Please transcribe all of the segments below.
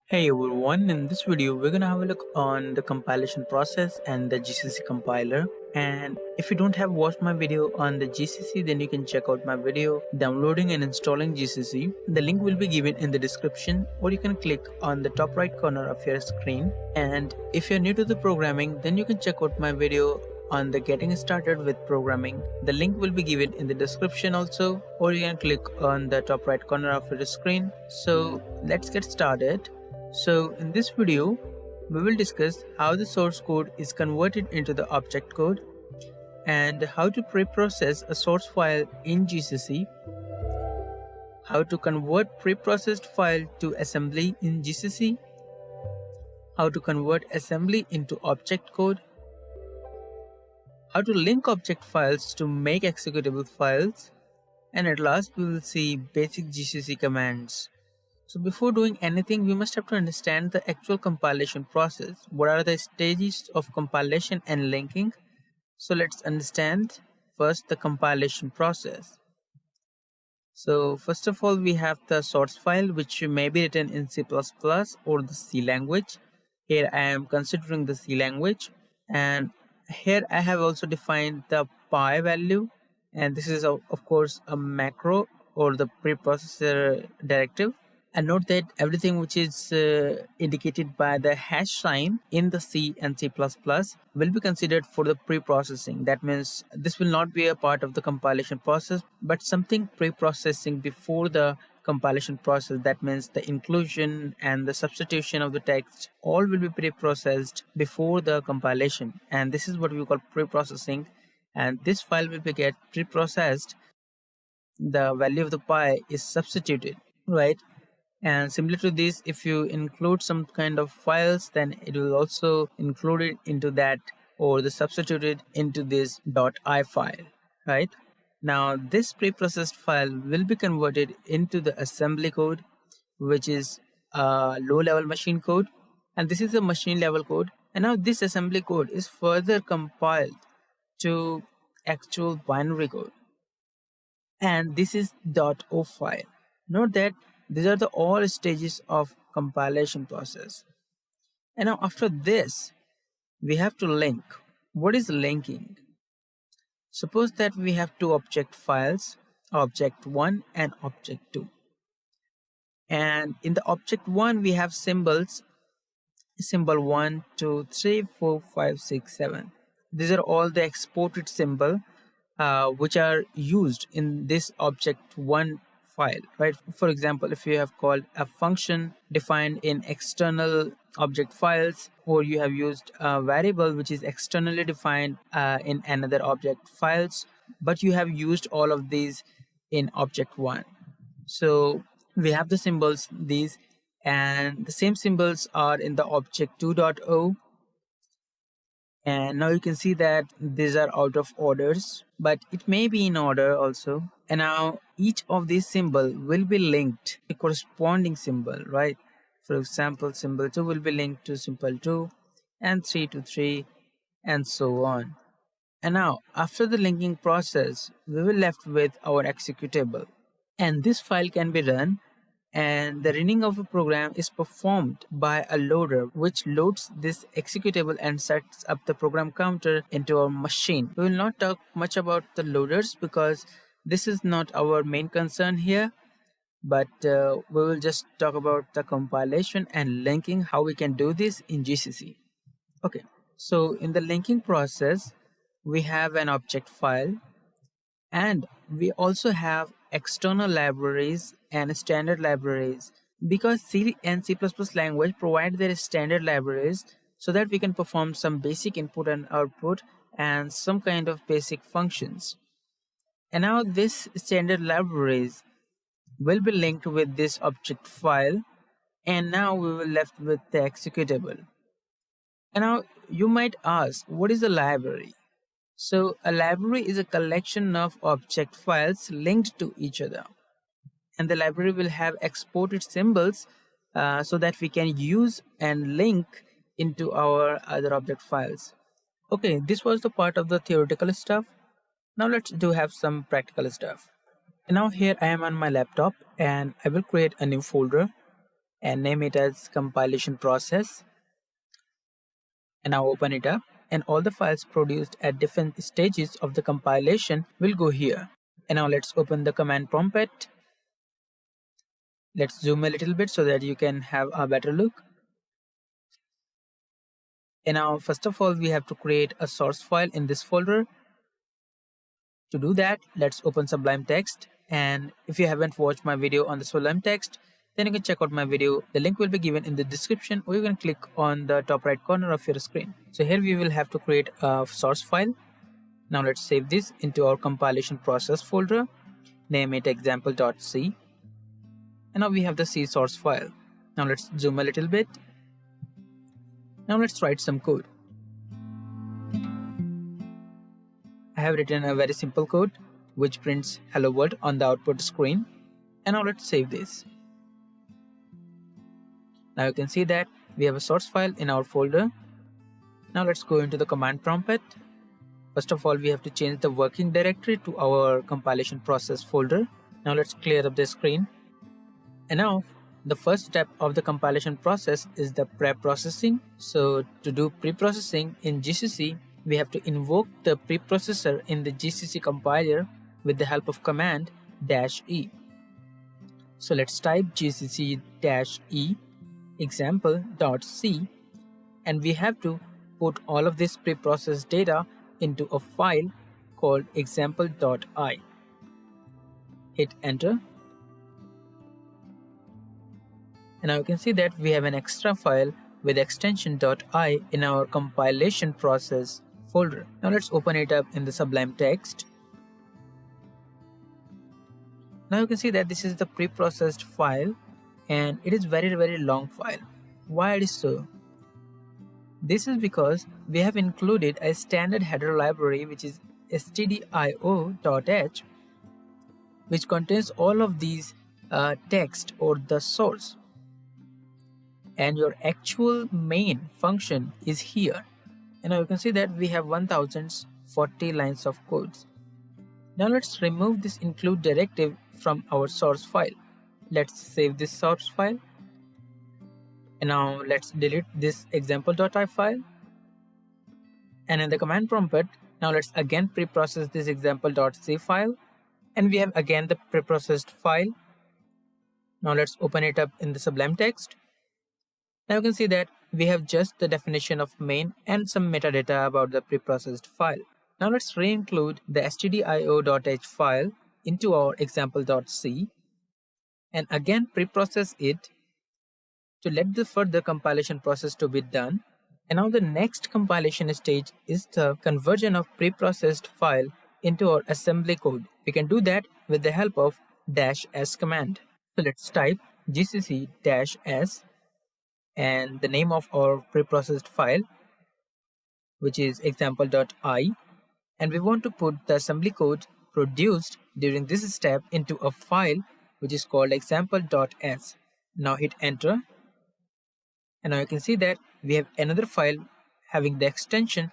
Hey everyone, in this video we're gonna have a look on the compilation process and the GCC compiler. And if you don't have watched my video on the GCC, then you can check out my video downloading and installing GCC. The link will be given in the description, or you can click on the top right corner of your screen. And if you're new to the programming, then you can check out my video on the getting started with programming. The link will be given in the description also, or you can click on the top right corner of your screen. So let's get started. So in this video, we will discuss how the source code is converted into the object code and how to pre-process a source file in GCC, how to convert pre-processed file to assembly in GCC, how to convert assembly into object code, how to link object files to make executable files, and at last we will see basic GCC commands. So before doing anything, we must have to understand the actual compilation process. What are the stages of compilation and linking? So let's understand first the compilation process. So first of all, we have the source file, which may be written in C++ or the C language. Here I am considering the C language, and here I have also defined the py value, and this is of course a macro or the preprocessor directive. And note that everything which is indicated by the hash sign in the C and C++ will be considered for the pre-processing. That means this will not be a part of the compilation process, but something pre-processing before the compilation process. That means the inclusion and the substitution of the text all will be pre-processed before the compilation, and this is what we call pre-processing. And this file will be get pre-processed. The value of the py is substituted, right? And similar to this, if you include some kind of files, then it will also include it into that, or the substituted into this .i file, right? Now this preprocessed file will be converted into the assembly code, which is a low level machine code, and this is the machine level code. And now this assembly code is further compiled to actual binary code, and this is .o file. Note that these are the all stages of compilation process. And now after this, we have to link. What is linking? Suppose that we have two object files, object 1 and object 2. And in the object 1, we have symbols, symbol 1, 2, 3, 4, 5, 6, 7. These are all the exported symbol which are used in this object 1 file, right? For example, if you have called a function defined in external object files, or you have used a variable which is externally defined in another object files, but you have used all of these in object 1. So we have the symbols these, and the same symbols are in the object 2.o. And now you can see that these are out of orders, but it may be in order also. And now each of these symbol will be linked to a corresponding symbol, right? For example, symbol 2 will be linked to symbol 2, and 3 to 3, and so on. And now after the linking process, we will left with our executable, and this file can be run, and the running of a program is performed by a loader, which loads this executable and sets up the program counter into our machine. We will not talk much about the loaders because this is not our main concern here, but we will just talk about the compilation and linking, how we can do this in GCC. Okay, so in the linking process, we have an object file, and we also have external libraries and standard libraries, because C and C++ language provide their standard libraries so that we can perform some basic input and output and some kind of basic functions. And now this standard libraries will be linked with this object file, and now we will left with the executable. And now you might ask, what is a library? So a library is a collection of object files linked to each other, and the library will have exported symbols so that we can use and link into our other object files. Okay, this was the part of the theoretical stuff. Now let's do have some practical stuff. And now here I am on my laptop, and I will create a new folder, and name it as compilation process. And now open it up, and all the files produced at different stages of the compilation will go here. And now let's open the command prompt. Let's zoom a little bit so that you can have a better look. And now first of all, we have to create a source file in this folder. To do that, let's open Sublime Text. And if you haven't watched my video on the Sublime Text, then you can check out my video. The link will be given in the description, or you can click on the top right corner of your screen. So here we will have to create a source file. Now let's save this into our compilation process folder. Name it example.c. And now we have the C source file. Now let's zoom a little bit. Now let's write some code. I have written a very simple code which prints hello world on the output screen. And now let's save this. Now you can see that we have a source file in our folder. Now let's go into the command prompt. First of all, we have to change the working directory to our compilation process folder. Now let's clear up the screen. And now the first step of the compilation process is the pre-processing. So to do pre-processing in GCC, we have to invoke the preprocessor in the GCC compiler with the help of command -e. So let's type gcc-e example.c, and we have to put all of this preprocessed data into a file called example.i. Hit enter. And now you can see that we have an extra file with extension .i in our compilation process folder. Now let's open it up in the Sublime Text. Now you can see that this is the preprocessed file, and it is very long file. Why it is so? This is because we have included a standard header library which is stdio.h, which contains all of these text or the source. And your actual main function is here. And now you can see that we have 1040 lines of codes. Now let's remove this include directive from our source file. Let's save this source file. And now let's delete this example.i file. And in the command prompt, now let's again preprocess this example.c file. And we have again the preprocessed file. Now let's open it up in the Sublime Text. Now you can see that we have just the definition of main and some metadata about the preprocessed file. Now let's re-include the stdio.h file into our example.c and again preprocess it to let the further compilation process to be done. And now the next compilation stage is the conversion of preprocessed file into our assembly code. We can do that with the help of -s command. So let's type gcc-s and the name of our preprocessed file, which is example.i, and we want to put the assembly code produced during this step into a file which is called example.s. Now hit enter, and now you can see that we have another file having the extension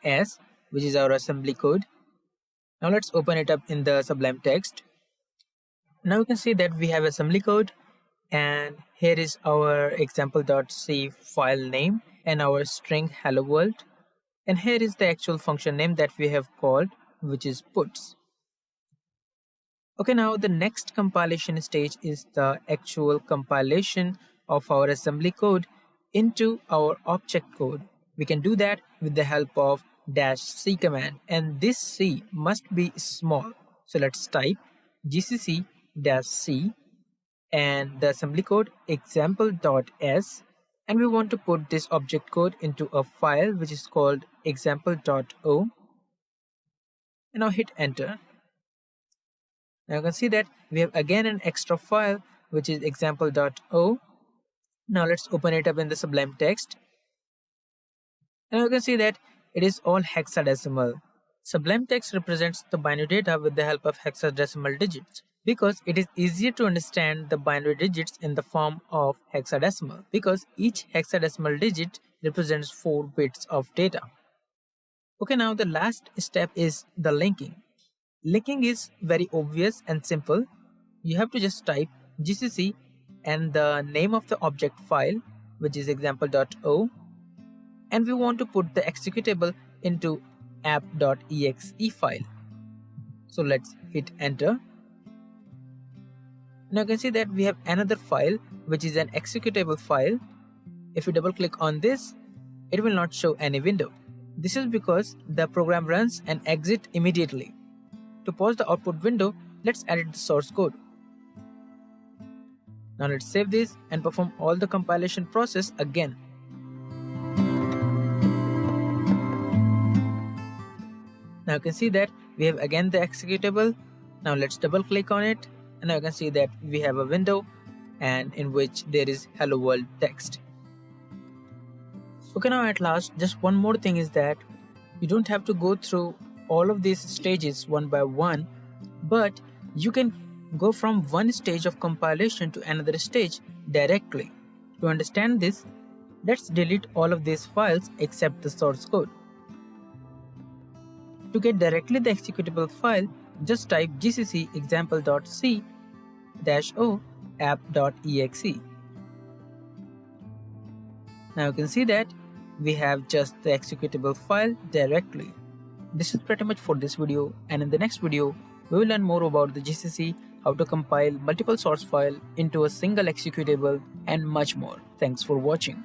.s, which is our assembly code. Now let's open it up in the Sublime Text. Now you can see that we have assembly code, and here is our example.c file name and our string hello world, and here is the actual function name that we have called, which is puts. Okay, now the next compilation stage is the actual compilation of our assembly code into our object code. We can do that with the help of -c command, and this c must be small. So let's type gcc-c and the assembly code example.s, and we want to put this object code into a file which is called example.o, and now hit enter. Now you can see that we have again an extra file which is example.o. Now let's open it up in the Sublime Text. Now you can see that it is all hexadecimal. Sublime Text represents the binary data with the help of hexadecimal digits, because it is easier to understand the binary digits in the form of hexadecimal, because each hexadecimal digit represents 4 bits of data. Okay, now the last step is the linking. Linking is very obvious and simple. You have to just type gcc and the name of the object file, which is example.o, and we want to put the executable into app.exe file. So let's hit enter. Now you can see that we have another file which is an executable file. If you double click on this, it will not show any window. This is because the program runs and exits immediately. To pause the output window, let's edit the source code. Now let's save this and perform all the compilation process again. Now you can see that we have again the executable. Now let's double click on it, and now you can see that we have a window and in which there is hello world text. Okay, now at last, just one more thing is that you don't have to go through all of these stages one by one, but you can go from one stage of compilation to another stage directly. To understand this, let's delete all of these files except the source code. To get directly the executable file, just type gcc example.c-o app.exe. Now you can see that we have just the executable file directly. This is pretty much for this video, and in the next video, we will learn more about the GCC, how to compile multiple source files into a single executable, and much more. Thanks for watching.